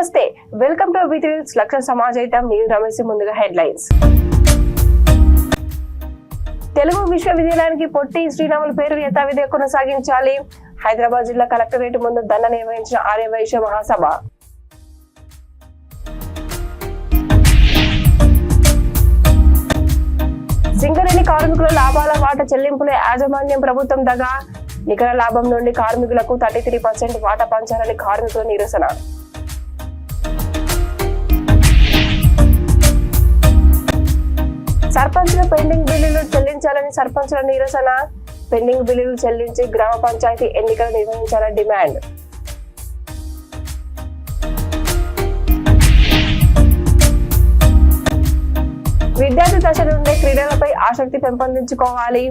నమస్తే, welcome to with లక్ష సమాజైతం. నేను రమేష్. ముందుగా హెడ్లైన్స్. తెలుగు విశ్వవిద్యాలయానికి పొట్టి శ్రీరాములు పేరు యథావిధిగా కొనసాగించాలి. హైదరాబాద్ జిల్లా కలెక్టరేట్ ముందు ధర్నా నిర్వహించిన ఆర్యవైశ్య మహాసభ. సింగరేణి కార్మికుల లాభాల వాటా చెల్లింపుల యాజమాన్యం ప్రభుత్వం దగా. నికర లాభం నుండి కార్మికులకు 33% వాటా పంచాలని కార్మికుల నిరసన. సర్పంచుల పెండింగ్ బిల్లులు చెల్లించాలని సర్పంచుల నిరసన. పెండింగ్ బిల్లులు చెల్లించి గ్రామ పంచాయతీ ఎన్నికలు నిర్వహించాలని డిమాండ్. విద్యార్థి దశ నుండే క్రీడలపై ఆసక్తి పెంపొందించుకోవాలి.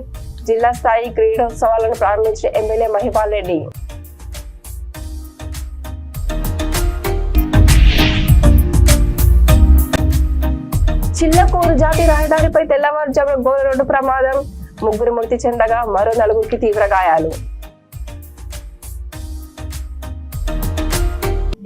జిల్లా స్థాయి క్రీడోత్సవాలను ప్రారంభించిన ఎమ్మెల్యే మహిపాల్ రెడ్డి. చిల్లకూరు జాతి రహదారిపై తెల్లవారుజామున ఘోర రోడ్డు ప్రమాదం. 3 మృతి చెందగా మరో 4కి తీవ్ర గాయాలు.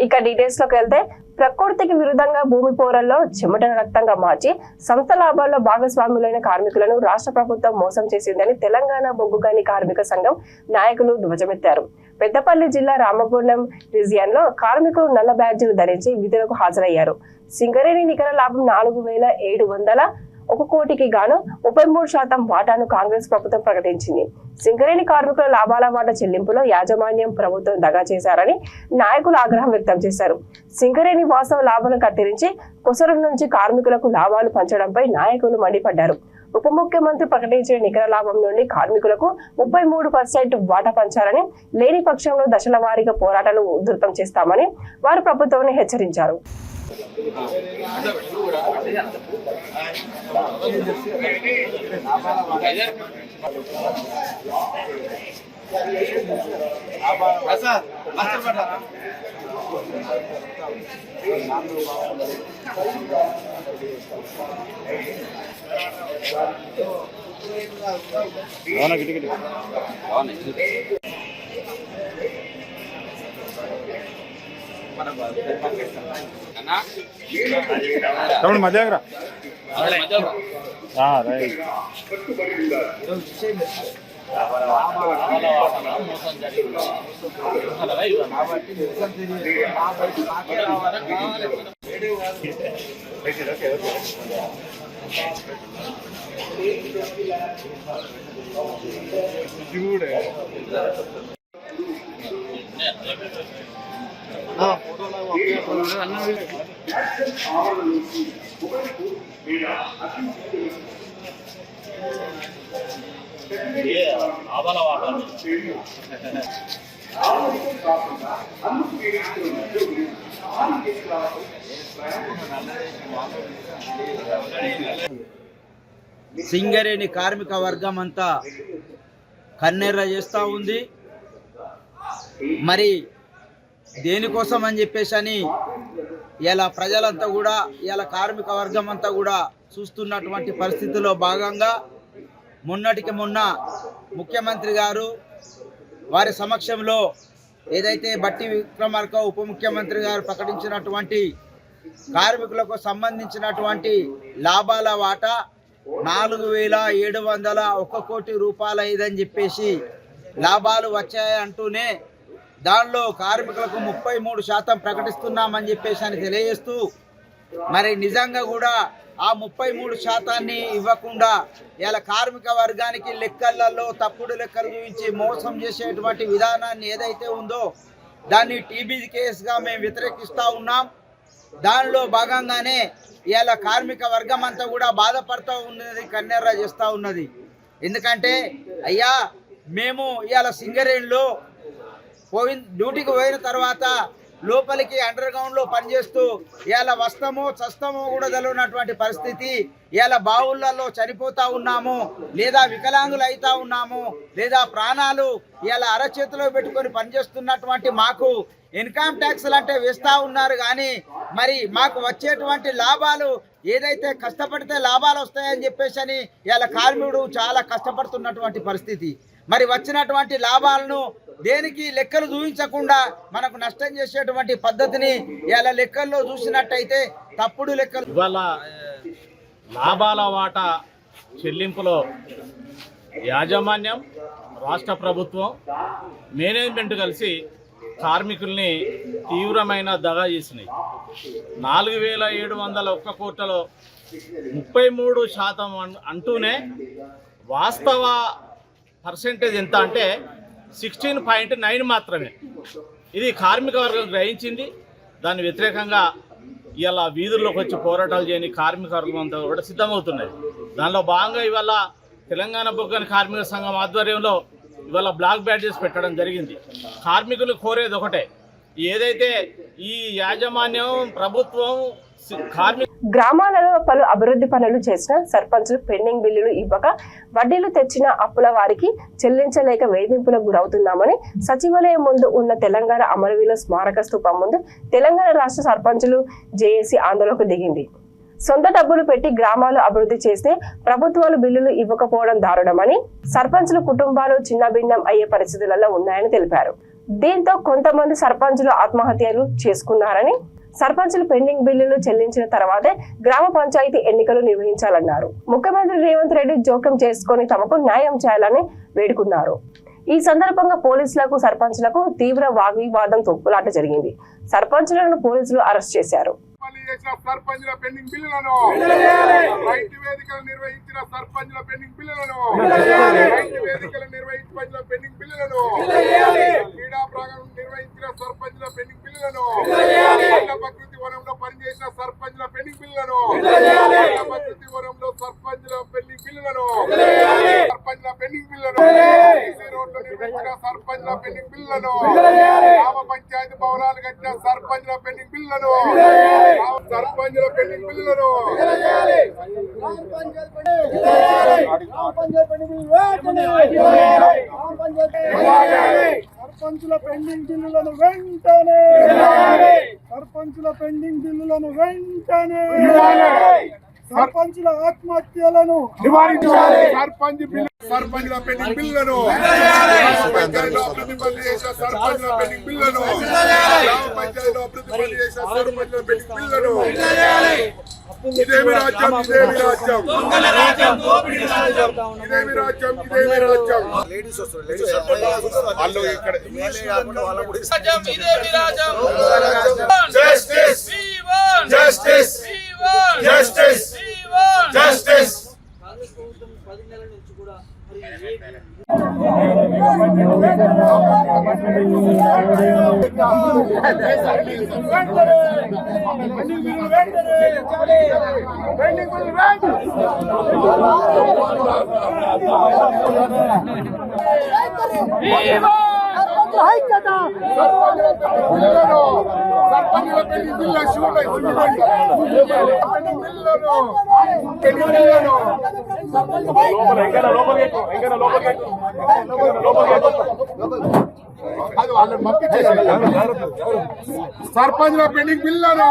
ఇక డీటెయిల్స్ లోకి వెళ్తే, ప్రకృతికి విరుద్ధంగా భూమి పోరల్లో చెమటను రక్తంగా మార్చి సంస్థ లాభాల్లో భాగస్వాములైన కార్మికులను రాష్ట్ర ప్రభుత్వం మోసం చేసిందని తెలంగాణ బొగ్గుగని కార్మిక సంఘం నాయకులు ధ్వజమెత్తారు. పెద్దపల్లి జిల్లా రామగుండం రీజియన్ లో కార్మికులు నల్ల బ్యాడ్జీలు ధరించి విధులకు హాజరయ్యారు. సింగరేణి నికర లాభం 4,701 కోటికి గాను 33% వాటాను కాంగ్రెస్ ప్రభుత్వం ప్రకటించింది. సింగరేణి కార్మికుల లాభాల వాటా చెల్లింపులో యాజమాన్యం ప్రభుత్వం దగా చేశారని నాయకులు ఆగ్రహం వ్యక్తం చేశారు. సింగరేణి వాస్తవ లాభాలను కత్తిరించి కొసరం నుంచి కార్మికులకు లాభాలు పంచడంపై నాయకులు మండిపడ్డారు. ఉప ముఖ్యమంత్రి ప్రకటించిన నికర లాభం నుండి కార్మికులకు 33% వాటా పంచాలని, లేని పక్షంలో దశల వారీగా పోరాటాలు ఉధృతం చేస్తామని వారు ప్రభుత్వాన్ని హెచ్చరించారు. మధ్య సింగరేణి కార్మిక వర్గం అంతా కన్నెర్ర చేస్తూ ఉంది. మరి దేనికోసం అని చెప్పేసి అని ఇలా ప్రజలంతా కూడా, ఇలా కార్మిక వర్గం అంతా కూడా చూస్తున్నటువంటి పరిస్థితిలో భాగంగా మొన్నటికి మొన్న ముఖ్యమంత్రి గారు వారి సమక్షంలో ఏదైతే బట్టి విక్రమార్క ఉప ముఖ్యమంత్రి గారు ప్రకటించినటువంటి కార్మికులకు సంబంధించినటువంటి లాభాల వాటా 4,701 కోటి రూపాయలు అయిందని చెప్పేసి లాభాలు వచ్చాయి అంటూనే దానిలో కార్మికులకు 33% ప్రకటిస్తున్నామని చెప్పేసి అని తెలియజేస్తూ, మరి నిజంగా కూడా ఆ 33% ఇవ్వకుండా ఇలా కార్మిక వర్గానికి లెక్కలలో తప్పుడు లెక్కలు చూపించి మోసం చేసేటువంటి విధానాన్ని ఏదైతే ఉందో దాన్ని టీబీ కేసుగా మేము వ్యతిరేకిస్తూ ఉన్నాం. దానిలో భాగంగానే ఇలా కార్మిక వర్గం అంతా కూడా బాధపడుతూ ఉన్నది, కన్నెర్ర చేస్తూ ఉన్నది. ఎందుకంటే అయ్యా, మేము ఇవాళ సింగరేణిలో డ్యూటీకి పోయిన తర్వాత లోపలికి అండర్ గ్రౌండ్లో పనిచేస్తూ ఇలా వస్తామో చస్తామో కూడా తెలియనటువంటి పరిస్థితి. ఇలా బావులలో చనిపోతూ ఉన్నాము, లేదా వికలాంగులు అవుతూ ఉన్నాము, లేదా ప్రాణాలు ఇలా అరచేతిలో పెట్టుకొని పనిచేస్తున్నటువంటి మాకు ఇన్కమ్ ట్యాక్స్లు అంటే వేస్తూ ఉన్నారు. కానీ మరి మాకు వచ్చేటువంటి లాభాలు ఏదైతే కష్టపడితే లాభాలు వస్తాయని చెప్పేసి అని ఇలా కార్మికుడు చాలా కష్టపడుతున్నటువంటి పరిస్థితి. మరి వచ్చినటువంటి లాభాలను దేనికి లెక్కలు చూపించకుండా మనకు నష్టం చేసేటువంటి పద్ధతిని ఇలా లెక్కల్లో చూసినట్టయితే తప్పుడు లెక్కలు. ఇవాళ లాభాల వాటా చెల్లింపులో యాజమాన్యం, రాష్ట్ర ప్రభుత్వం, మేనేజ్మెంట్ కలిసి కార్మికుల్ని తీవ్రమైన దగా చేసినాయి. 4,701 కోట్లలో 33% అంటూనే వాస్తవ పర్సెంటేజ్ ఎంత అంటే 16.9 మాత్రమే. ఇది కార్మిక వర్గం గ్రహించింది. దాని వ్యతిరేకంగా ఇలా వీధుల్లోకి వచ్చి పోరాటాలు చేయని కార్మిక వర్గం అంతా కూడా సిద్ధమవుతున్నది. దానిలో భాగంగా ఇవాళ తెలంగాణ బొగ్గని కార్మిక సంఘం ఆధ్వర్యంలో ఇవాళ బ్లాక్ బ్యాడ్జెస్ పెట్టడం జరిగింది. కార్మికులు కోరేది ఒకటే, ఏదైతే ఈ యాజమాన్యం, ప్రభుత్వం గ్రామాలలో పలు అభివృద్ధి పనులు చేసిన సర్పంచులు పెండింగ్ బిల్లులు ఇవ్వక వడ్డీలు తెచ్చిన అప్పుల వారికి చెల్లించలేక వేధింపులకు గురవుతున్నామని సచివాలయం ముందు ఉన్న తెలంగాణ అమరవీరుల స్మారక స్తూపం ముందు తెలంగాణ రాష్ట్ర సర్పంచులు జేఏసీ ఆందోళనకు దిగింది. సొంత డబ్బులు పెట్టి గ్రామాలు అభివృద్ధి చేస్తే ప్రభుత్వాలు బిల్లులు ఇవ్వకపోవడం దారుణమని, సర్పంచుల కుటుంబాలు చిన్నభిన్నం అయ్యే పరిస్థితులలో ఉన్నాయని తెలిపారు. దీంతో కొంతమంది సర్పంచులు ఆత్మహత్యలు చేసుకున్నారని, సర్పంచులు పెండింగ్ బిల్లులు చెల్లించిన తర్వాతే గ్రామ పంచాయతీ ఎన్నికలు నిర్వహించాలన్నారు. ముఖ్యమంత్రి రేవంత్ రెడ్డి జోక్యం చేసుకుని తమకు న్యాయం చేయాలని వేడుకున్నారు. ఈ సందర్భంగా పోలీసులకు, సర్పంచులకు తీవ్ర వాగ్వివాదం, తొక్కులాట జరిగింది. సర్పంచులను పోలీసులు అరెస్ట్ చేశారు. సర్పంచుల పెండింగ్ బిల్లులను రైతు వేదికలు నిర్వహించిన సర్పంచుల పెండింగ్ బిల్లులను రైతు వేదికలు నిర్వహించిన పెండింగ్ బిల్లులను క్రీడా ప్రాంగణం నిర్వహించిన సర్పంచుల పెండింగ్ బిల్లులను ప్రకృతి వనంలో పనిచేసిన సర్పంచుల పెండింగ్ బిల్లులను ప్రకృతి వనంలో సర్పంచుల పెండింగ్ బిల్లులను సర్పంచుల పెండింగ్ బిల్లులను రోడ్లు నిర్వహించిన సర్పంచుల పెండింగ్ బిల్లులను గ్రామ పంచాయతీ భవనాలు కట్టిన సర్పంచుల పెండింగ్ బిల్లులను సర్పంచుల పెండింగ్ బిల్లులను సర్పంచుల పెండింగ్ బిల్లులను వెంటనే సర్పంచుల పెండింగ్ బిల్లులను వెంటనే సర్పంచుల ఆత్మహత్యలను నివారించాలి. సర్పంచుల పెండింగ్ బిల్లులను పంచాయతీలో అభివృద్ధి పనులు చేసిన సర్పంచుల పెండింగ్ బిల్లులను గ్రామ పంచాయతీలో అభివృద్ధి పనులు చేసిన సర్పంచుల పెండింగ్ బిల్లులను ఇదేమి రాజ్యం, ఇదేమి రాజ్యం, ఇదేమి రాజ్యం, ఇదేమి రాజ్యం. వాళ్ళు ఇక్కడ జస్టిస్, జస్టిస్, జస్టిస్, జస్టిస్. సర్పంచుల పెండింగ్ బిల్లులను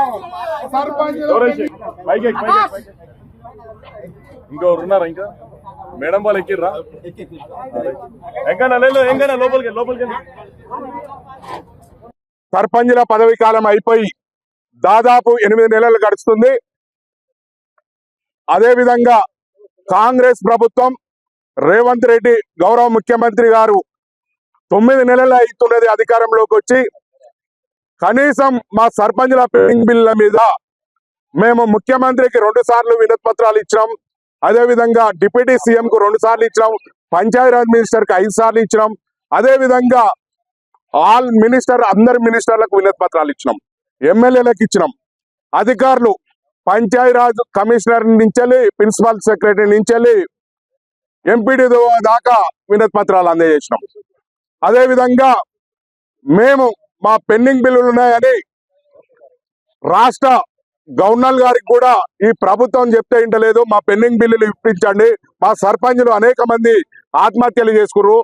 ఇంకెవరు ఉన్నారా? ఇంకా మేడం వాళ్ళు ఎక్కిర్రా? లోపలికి సర్పంచుల పదవి కాలం అయిపోయి దాదాపు 8 నెలలు గడుస్తుంది. అదేవిధంగా కాంగ్రెస్ ప్రభుత్వం, రేవంత్ రెడ్డి గౌరవ ముఖ్యమంత్రి గారు 9 నెలలు అవుతున్నది అధికారంలోకి వచ్చి. కనీసం మా సర్పంచుల పెండింగ్ బిల్లుల మీద మేము ముఖ్యమంత్రికి 2 సార్లు వినతి పత్రాలు ఇచ్చినాం. అదేవిధంగా డిప్యూటీ సీఎం కు 2 సార్లు ఇచ్చినాం. పంచాయతీరాజ్ మినిస్టర్ కి 5 సార్లు ఇచ్చినాం. అదేవిధంగా ఆల్ మినిస్టర్, అందరి మినిస్టర్లకు వినతి పత్రాలు ఇచ్చినాం. ఎమ్మెల్యేలకు ఇచ్చినాం. అధికారులు పంచాయతీరాజ్ కమిషనర్ నుంచి, ప్రిన్సిపల్ సెక్రటరీ నుంచి ఎంపీడీ దాకా వినతి పత్రాలు అందజేసినాం. అదేవిధంగా మేము మా పెండింగ్ బిల్లులు ఉన్నాయని రాష్ట్ర గవర్నర్ గారికి కూడా ఈ ప్రభుత్వం చెప్తే ఇంటలేదు. మా పెండింగ్ బిల్లులు ఇప్పించండి, మా సర్పంచులు అనేక మంది ఆత్మహత్యలు చేసుకున్నారు,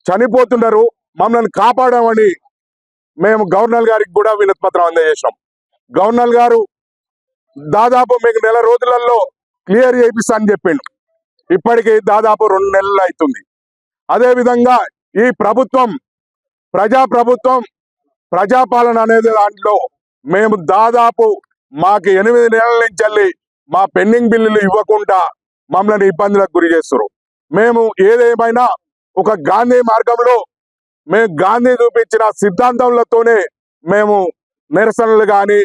చనిపోతున్నారు, మమ్మల్ని కాపాడమని మేము గవర్నర్ గారికి కూడా వినతి పత్రం అందజేసినాం. గవర్నర్ గారు దాదాపు మీకు 1 నెల రోజులలో క్లియర్ చేయిస్తా అని చెప్పిండు. ఇప్పటికి దాదాపు 2 నెలలు అవుతుంది. అదేవిధంగా ఈ ప్రభుత్వం ప్రజాప్రభుత్వం ప్రజాపాలన అనేది దాంట్లో మేము దాదాపు మాకు 8 నెలల నుంచి మా పెండింగ్ బిల్లులు ఇవ్వకుండా మమ్మల్ని ఇబ్బందులకు గురి చేస్తారు. మేము ఏదేమైనా ఒక గాంధీ మార్గంలో మేము గాంధీ చూపించిన సిద్ధాంతాలతోనే మేము నిరసనలు కానీ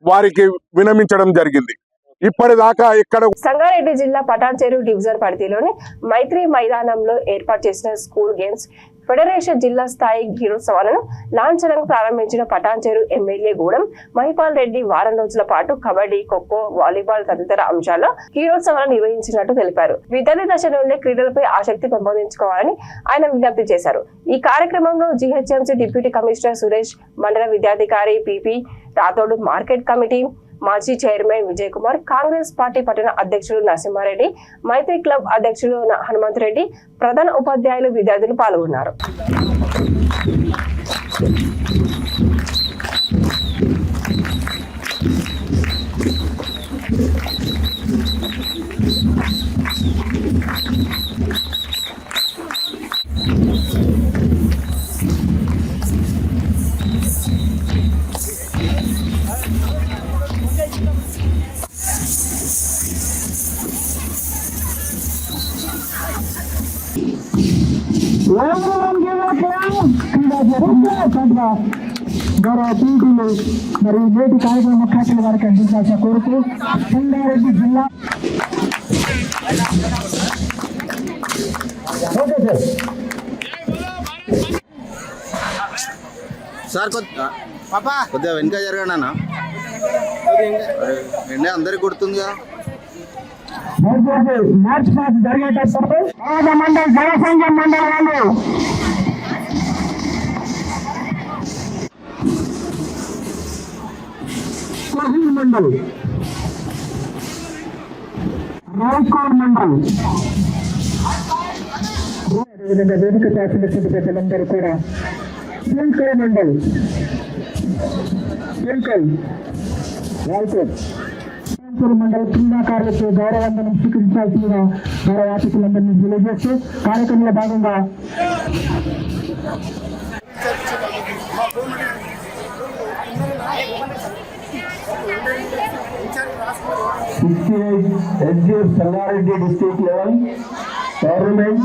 వారికి వినమించడం జరిగింది. ఇప్పటిదాకా ఇక్కడ సంగారెడ్డి జిల్లా పటాన్చెరు డివిజన్ పరిధిలోని మైత్రి మైదానంలో ఏర్పాటు చేసిన స్కూల్ గేమ్స్ ఫెడరేషన్ జిల్లా స్థాయి గీరోత్సవాలను లాంఛనంగా ప్రారంభించిన పటాన్చెరు ఎమ్మెల్యే గూడెం మహిపాల్ రెడ్డి వారం రోజుల పాటు కబడ్డీ, ఖోఖో, వాలీబాల్ తదితర అంశాల్లో గీరోత్సవాలను నిర్వహించినట్టు తెలిపారు. విద్యార్థి దశ నుండి క్రీడలపై ఆసక్తి పెంపొందించుకోవాలని ఆయన విజ్ఞప్తి చేశారు. ఈ కార్యక్రమంలో జీహెచ్ఎంసీ డిప్యూటీ కమిషనర్ సురేష్, మండల విద్యాధికారి పిపి రాథోడ్, మార్కెట్ కమిటీ మాజీ చైర్మన్ విజయ్ కుమార్, కాంగ్రెస్ పార్టీ పట్టణ అధ్యక్షులు నరసింహారెడ్డి, మైత్రి క్లబ్ అధ్యక్షులు హనుమంత్ రెడ్డి, ప్రధాన ఉపాధ్యాయులు, విద్యార్థులు పాల్గొన్నారు. గౌరవ పీటీలు మరియు నేటి కార్యక్రమ ముఖ్యాతిథుల వారికి అందించాల్సిన కోరుతూ సంగారెడ్డి జిల్లా సార్ కొద్దిగా వెనుక జరగనా ఎండ అందరికి కొడుతుందిగా. మార్చ్ మాసం జరిగేటప్పుడు మండల్ జనసంఘం మండలి వాళ్ళు మండల్, రాజ్కోట్ మండల్, అదేవిధంగా వేదిక చేసినటువంటి ప్రజలందరూ కూడా పింకల్ మండల్, పింకల్, రాజ్కోట్ మండల క్రీడాకారులకు గౌరవందనం స్వీకరించాల్సిందిగా గౌరవ అతిథులందరినీ తెలియజేస్తూ కార్యక్రమంలో భాగంగా Sangareddy district level tournament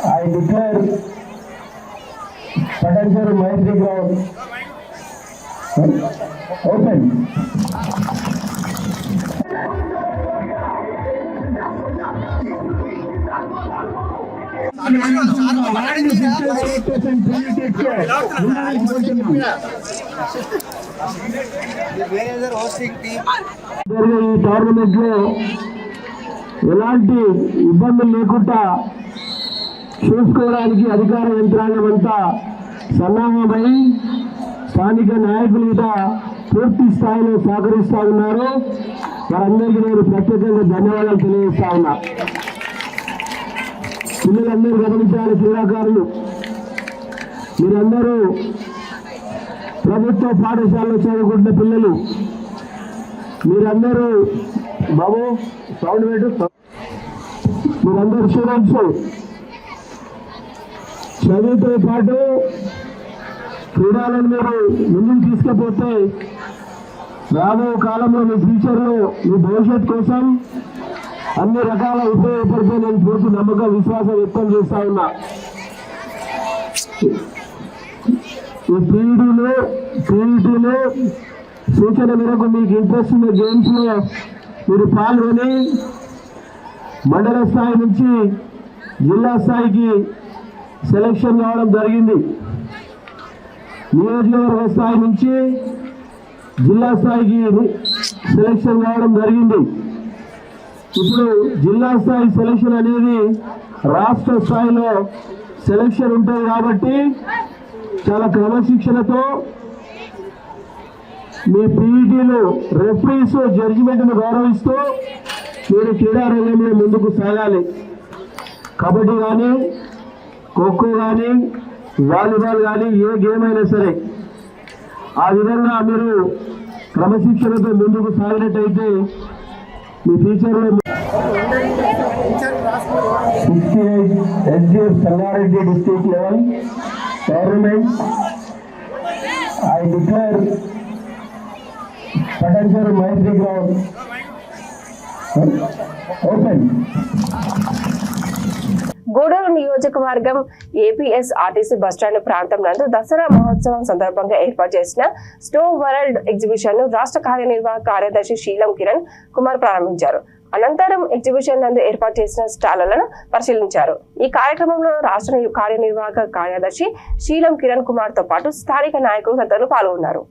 I declare Patancheru Maitri Ground open. ఈ టోర్నమెంట్ లో ఎలాంటి ఇబ్బందులు లేకుండా చూసుకోవడానికి అధికార యంత్రాంగం అంతా సన్నాహమై స్థానిక నాయకులు కూడా పూర్తి స్థాయిలో సహకరిస్తా ఉన్నారు. వారందరికీ నేను ప్రత్యేకంగా ధన్యవాదాలు తెలియజేస్తా ఉన్నా. పిల్లలందరూ గమనించాలి, క్రీడాకారులు మీరందరూ ప్రభుత్వ పాఠశాలలో చదువుకుంటున్న పిల్లలు మీరందరూ బాబు సౌండ్ పెట్టు, మీరందరూ స్టూడెంట్స్ చదువుతో పాటు క్రీడలను మీరు ముందుకు తీసుకుపోతే రాబో కాలంలో మీ ఫ్యూచర్లో మీ భవిష్యత్ కోసం అన్ని రకాల ఉపయోగపడితే నేను పూర్తి నమ్మకం విశ్వాసం వ్యక్తం చేస్తా ఉన్నా. ఈ పీఈటీలో సూచన మేరకు మీకు ఇంట్రెస్ట్ ఉన్న గేమ్స్ లో మీరు పాల్గొని మండల స్థాయి నుంచి జిల్లా స్థాయికి సెలక్షన్ కావడం జరిగింది. నియోజకవర్గ స్థాయి నుంచి జిల్లా స్థాయికి సెలక్షన్ కావడం జరిగింది. ఇప్పుడు జిల్లా స్థాయి సెలక్షన్ అనేది రాష్ట్ర స్థాయిలో సెలక్షన్ ఉంటుంది కాబట్టి చాలా క్రమశిక్షణతో మీ పీఈటీలు రెఫరీస్ జడ్జిమెంట్ను గౌరవిస్తూ మీరు క్రీడా రంగంలో ముందుకు సాగాలి. కబడ్డీ కానీ, ఖోఖో కానీ, వాలీబాల్ కానీ, ఏ గేమ్ అయినా సరే ఆ విధంగా మీరు క్రమశిక్షణతో ముందుకు సాగినట్టయితే మీ ఫ్యూచర్లో 68 SGF Sangareddy district level government, I declare Patancheru Maitri Ground open. Gudur నియోజకవర్గం ఏపీఎస్ ఆర్టీసీ బస్టాండ్ ప్రాంతం నందు దసరా మహోత్సవం సందర్భంగా ఏర్పాటు చేసిన స్నో వరల్డ్ ఎగ్జిబిషన్ ను రాష్ట్ర కార్యనిర్వాహక కార్యదర్శి శీలం కిరణ్ కుమార్ ప్రారంభించారు. అనంతరం ఎగ్జిబిషన్ నందు ఏర్పాటు చేసిన స్టాళ్లను పరిశీలించారు. ఈ కార్యక్రమంలో రాష్ట్ర కార్యనిర్వాహక కార్యదర్శి శీలం కిరణ్ కుమార్ తో పాటు స్థానిక నాయకులు తదితరులు పాల్గొన్నారు.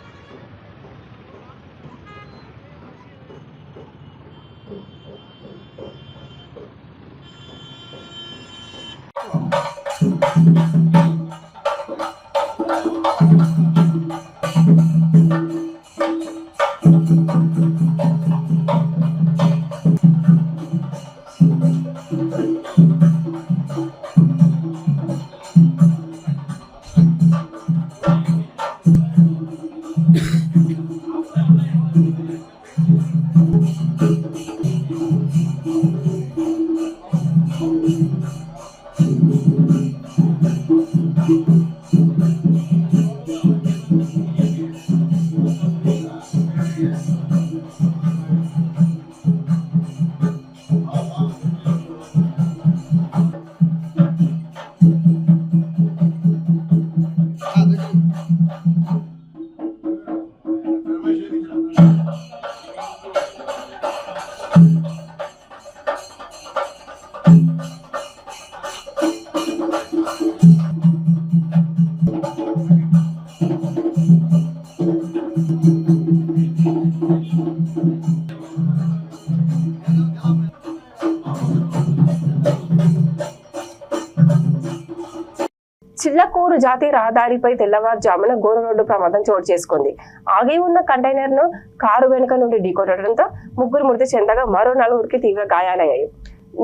చిల్లకూరు జాతీయ రహదారిపై తెల్లవారుజామున ఘోర రోడ్డు ప్రమాదం చోటు చేసుకుంది. ఆగి ఉన్న కంటైనర్ ను కారు వెనుక నుండి ఢీకొట్టడంతో ముగ్గురు మృతి చెందగా మరో నలుగురికి తీవ్ర గాయాలయ్యాయి.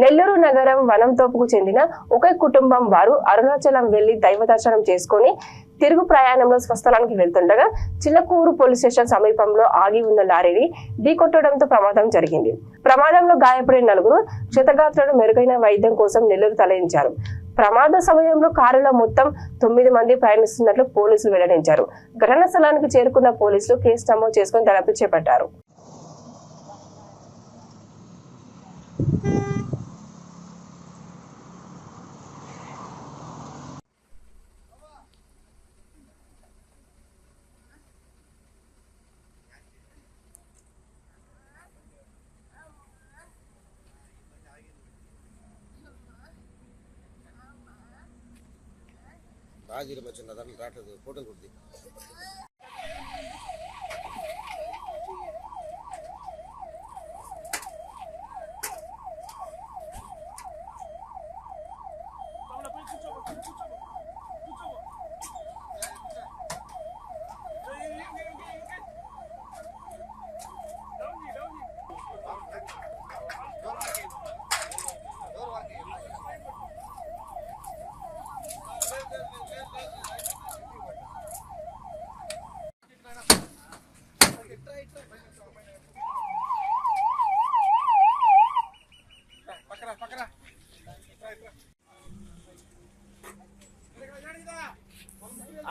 నెల్లూరు నగరం వనంతోపుకు చెందిన ఒకే కుటుంబం వారు అరుణాచలం వెళ్లి దైవ దర్శనం చేసుకుని తిరుగు ప్రయాణంలో స్వస్థలానికి వెళ్తుండగా చిల్లకూరు పోలీస్ స్టేషన్ సమీపంలో ఆగి ఉన్న లారీని ఢీకొట్టడంతో ప్రమాదం జరిగింది. ప్రమాదంలో గాయపడిన నలుగురు క్షతగాత్రులను మెరుగైన వైద్యం కోసం నెల్లూరు తరలించారు. ప్రమాద సమయంలో కారులో మొత్తం 9 మంది ప్రయాణిస్తున్నట్లు పోలీసులు వెల్లడించారు. ఘటనా స్థలానికి చేరుకున్న పోలీసులు కేసు నమోదు చేసుకుని దర్యాప్తు చేపట్టారు. రాజీల వచ్చిన దాంట్లో రావట్లేదు ఫోటోలు కొద్ది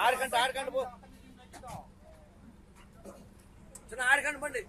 ఆడకండి పో చిన్న ఆడకండి బండి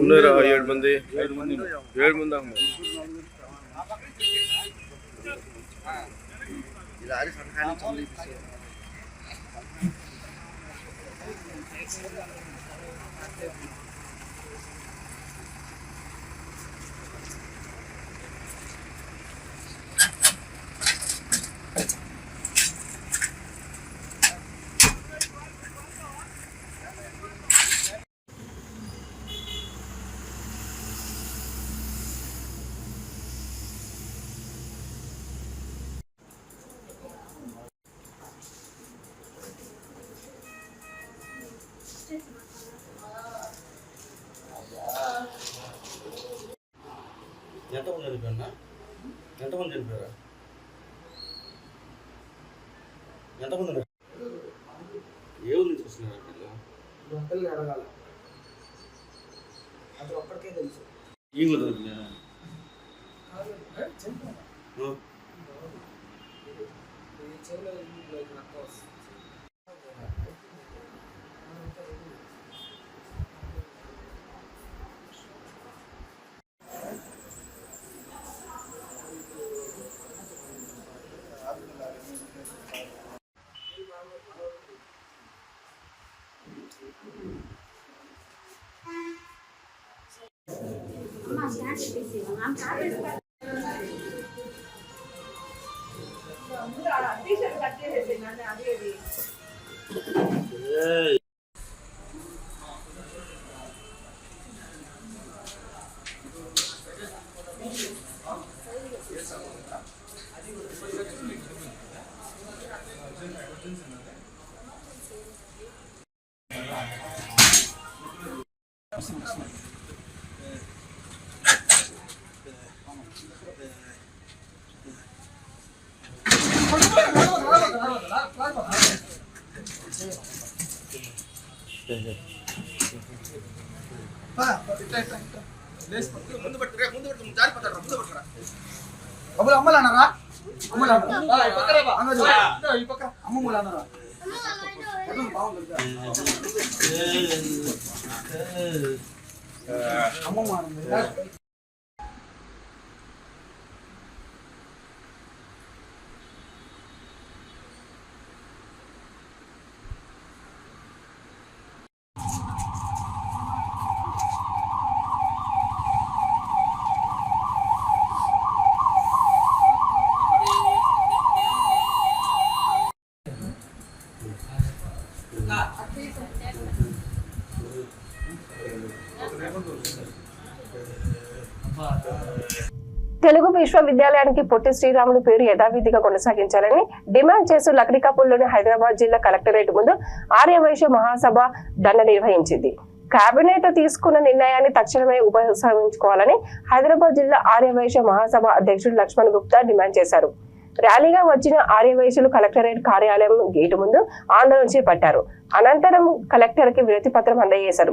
ఉన్నారా 7 మంది ఎంతమంది చనిపోయినా ఎంతమంది చనిపోయారా ఎంతమంది ఉన్నారు ఏ ఊరు నుంచి వస్తున్నారు ఈ ఊరు అమ్మలన్నారా అమ్మమ్మలన్నారా అమ్మమ్మ తెలుగు విశ్వవిద్యాలయానికి పొట్టి శ్రీరాములు పేరు యథావిధిగా కొనసాగించాలని డిమాండ్ చేస్తూ లక్డికాపూర్లోని హైదరాబాద్ జిల్లా కలెక్టరేట్ ముందు ఆర్యవైశ్య మహాసభ ధర్నా నిర్వహించింది. కేబినెట్ తీసుకున్న నిర్ణయాన్ని తక్షణమే ఉపసంహరించుకోవాలని హైదరాబాద్ జిల్లా ఆర్యవైశ్య మహాసభ అధ్యక్షుడు లక్ష్మణ్ గుప్తా డిమాండ్ చేశారు. ర్యాలీగా వచ్చిన ఆర్యవైశ్యులు కలెక్టరేట్ కార్యాలయం గేటు ముందు ఆందోళన చేపట్టారు. అనంతరం కలెక్టర్ కి వినతి పత్రం అందజేశారు.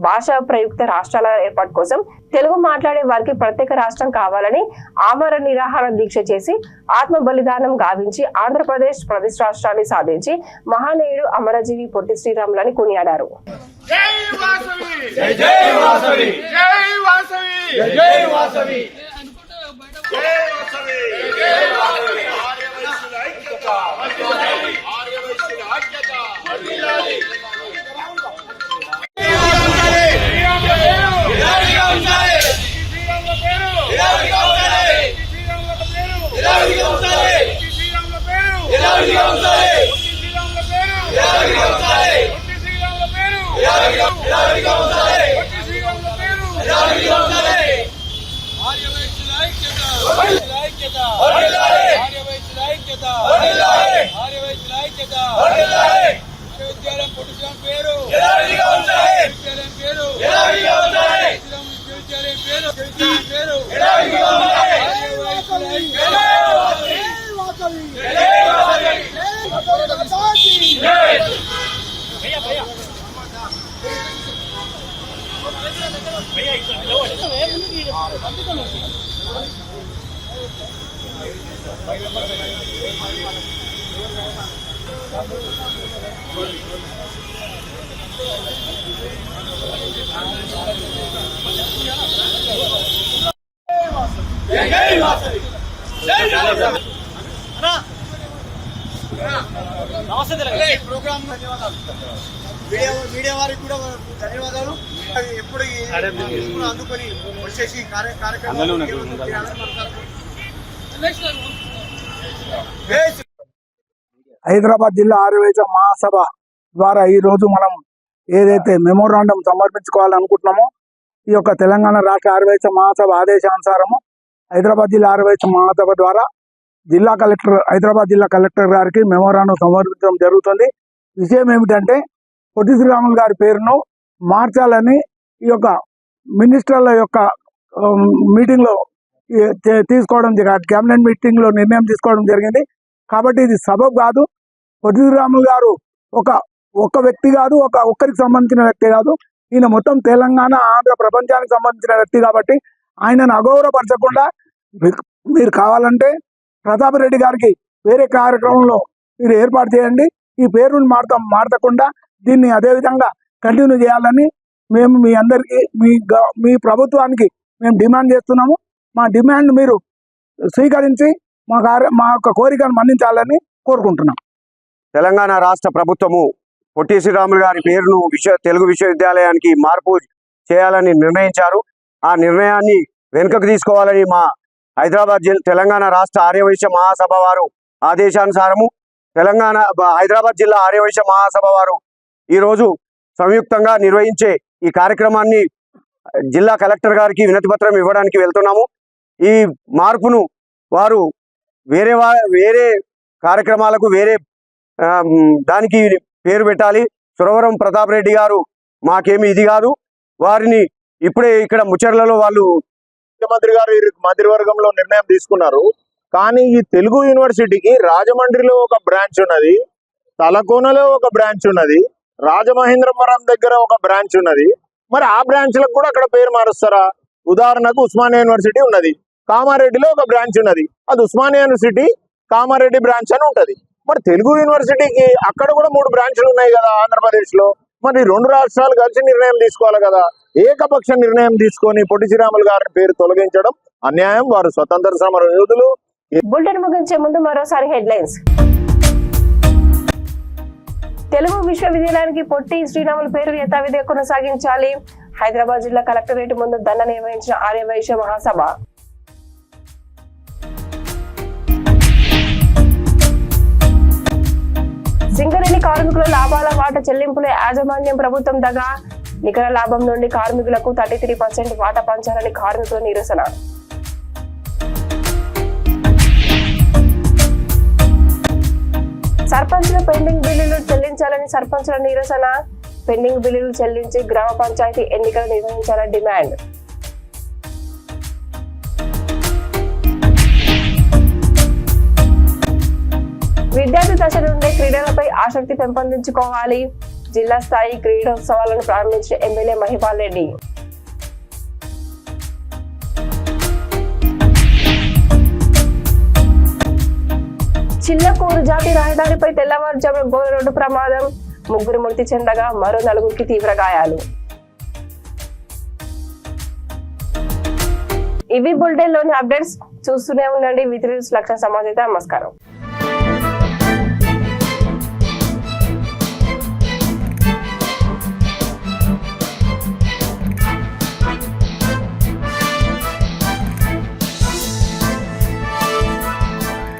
భాషా ప్రయుక్త రాష్ట్రాల ఏర్పాటు కోసం తెలుగు మాట్లాడే వారికి ప్రత్యేక రాష్ట్రం కావాలని ఆమరణ నిరాహార దీక్ష చేసి ఆత్మ బలిదానం గావించి ఆంధ్రప్రదేశ్ ప్రదేశ్ రాష్ట్రాన్ని సాధించి మహానీయుడు అమరజీవి పొట్టి శ్రీరాములని కొనియాడారు. ఐక్యత ఐక్యత ఆర్యవైశ్యుల ఐక్యత విశ్వవిద్యాలయం పొట్టిశ్రామ్ పేరు విశ్వవిద్యాలయం పేరు విశ్వవిద్యాలయం పేరు ఆర్యవైశ్యుల ప్రోగ్రామ్ ధన్యవాదాలు. మీడియా వారికి కూడా ధన్యవాదాలు. ఎప్పుడు అందుకొని వచ్చేసి కార్యక్రమం హైదరాబాద్ జిల్లా ఆర్యవైశ్య మహాసభ ద్వారా ఈ రోజు మనం ఏదైతే మెమోరాండం సమర్పించుకోవాలనుకుంటున్నామో ఈ యొక్క తెలంగాణ రాష్ట్ర ఆర్యవైశ్య మహాసభ ఆదేశానుసారము హైదరాబాద్ జిల్లా ఆర్యవైశ్య మహాసభ ద్వారా హైదరాబాద్ జిల్లా కలెక్టర్ గారికి మెమోరాండం సమర్పించడం జరుగుతుంది. విషయం ఏమిటంటే పొట్టి శ్రీరాములు గారి పేరును మార్చాలని ఈ యొక్క మినిస్టర్ల యొక్క మీటింగ్ లో తీసుకోవడం కేబినెట్ మీటింగ్ లో నిర్ణయం తీసుకోవడం జరిగింది. కాబట్టి ఇది సబబు కాదు. పొట్టి శ్రీరాములు గారు ఒక వ్యక్తి కాదు, ఒక్కరికి సంబంధించిన వ్యక్తి కాదు. ఈయన మొత్తం తెలంగాణ ఆంధ్ర ప్రపంచానికి సంబంధించిన వ్యక్తి కాబట్టి ఆయనను అగౌరవపరచకుండా మీరు కావాలంటే ప్రతాప్ రెడ్డి గారికి వేరే కార్యక్రమంలో మీరు ఏర్పాటు చేయండి. ఈ పేరును మార్చకుండా దీన్ని అదే విధంగా కంటిన్యూ చేయాలని మేము మీ అందరికీ మీ ప్రభుత్వానికి మేము డిమాండ్ చేస్తున్నాము. మా డిమాండ్ మీరు స్వీకరించి మా యొక్క కోరికను మన్నించాలని కోరుకుంటున్నాం. తెలంగాణ రాష్ట్ర ప్రభుత్వము పొట్టి శ్రీరాములు గారి పేరును తెలుగు విశ్వవిద్యాలయానికి మార్పు చేయాలని నిర్ణయించారు. ఆ నిర్ణయాన్ని వెనుకకు తీసుకోవాలని మా తెలంగాణ రాష్ట్ర ఆర్యవైశ్య మహాసభ వారు ఆదేశానుసారము హైదరాబాద్ జిల్లా ఆర్యవైశ్య మహాసభ వారు ఈరోజు సంయుక్తంగా నిర్వహించే ఈ కార్యక్రమాన్ని జిల్లా కలెక్టర్ గారికి వినతి పత్రం ఇవ్వడానికి వెళ్తున్నాము. ఈ మార్పును వారు వేరే కార్యక్రమాలకు వేరే దానికి పేరు పెట్టాలి. సురవరం ప్రతాప్ రెడ్డి గారు మాకేమి ఇది కాదు. వారిని ఇప్పుడే ఇక్కడ ముచ్చర్లలో వాళ్ళు ముఖ్యమంత్రి గారు మంత్రివర్గంలో నిర్ణయం తీసుకున్నారు. కానీ ఈ తెలుగు యూనివర్సిటీకి రాజమండ్రిలో ఒక బ్రాంచ్ ఉన్నది, తలకోనలో ఒక బ్రాంచ్ ఉన్నది, రాజమహేంద్రవరం దగ్గర ఒక బ్రాంచ్ ఉన్నది. మరి ఆ బ్రాంచ్లకు కూడా అక్కడ పేరు మారుస్తారా? ఉదాహరణకు ఉస్మానియా యూనివర్సిటీ ఉన్నది, కామారెడ్డిలో ఒక బ్రాంచ్ ఉన్నది, అది ఉస్మానియా యూనివర్సిటీ కామారెడ్డి బ్రాంచ్ అని ఉంటది. మరి తెలుగు యూనివర్సిటీకి అక్కడ కూడా 3 బ్రాంచ్లు ఉన్నాయి కదా ఆంధ్రప్రదేశ్ లో. మరి 2 రాష్ట్రాలు కలిసి నిర్ణయం తీసుకోవాలి కదా. ఏకపక్ష నిర్ణయం తీసుకొని పొట్టి శ్రీరాములు గారి పేరు తొలగించడం అన్యాయం. వారు స్వతంత్ర సమర యోధులు. బులెటిన్ ముగించే ముందు మరోసారి హెడ్లైన్స్. తెలుగు విశ్వవిద్యాలయానికి పొట్టి శ్రీరాములు పేరు యథావిధిగా కొనసాగించాలి. హైదరాబాద్ జిల్లా కలెక్టరేట్ ముందు ధర్నా నిర్వహించిన ఆర్యవైశ్య మహాసభ. సింగరేణి కార్మికుల లాభాల వాటా చెల్లింపుల యాజమాన్యం ప్రభుత్వం దగా. నికర లాభం నుండి కార్మికులకు 33% వాటా పంచాలని కార్మికుల నిరసన. సర్పంచుల పెండింగ్ బిల్లులు చెల్లించాలని సర్పంచుల నిరసన. పెండింగ్ బిల్లులు చెల్లించి గ్రామ పంచాయతీ ఎన్నికలు నిర్వహించాలని డిమాండ్. విద్యార్థి దశ నుండే క్రీడలపై ఆసక్తి పెంపొందించుకోవాలి. జిల్లా స్థాయి క్రీడోత్సవాలను ప్రారంభించిన ఎమ్మెల్యే మహిపాల్ రెడ్డి. చిల్లకూరు జాతీయ రహదారిపై తెల్లవారుజామున ఘోర రోడ్డు ప్రమాదం. 3 మృతి చెందగా మరో 4కి తీవ్ర గాయాలు. ఇవి బులెటిన్ లోని అప్డేట్స్. చూస్తూనే ఉండండి విత్ న్యూస్. లక్ష్య సమాజం. నమస్కారం.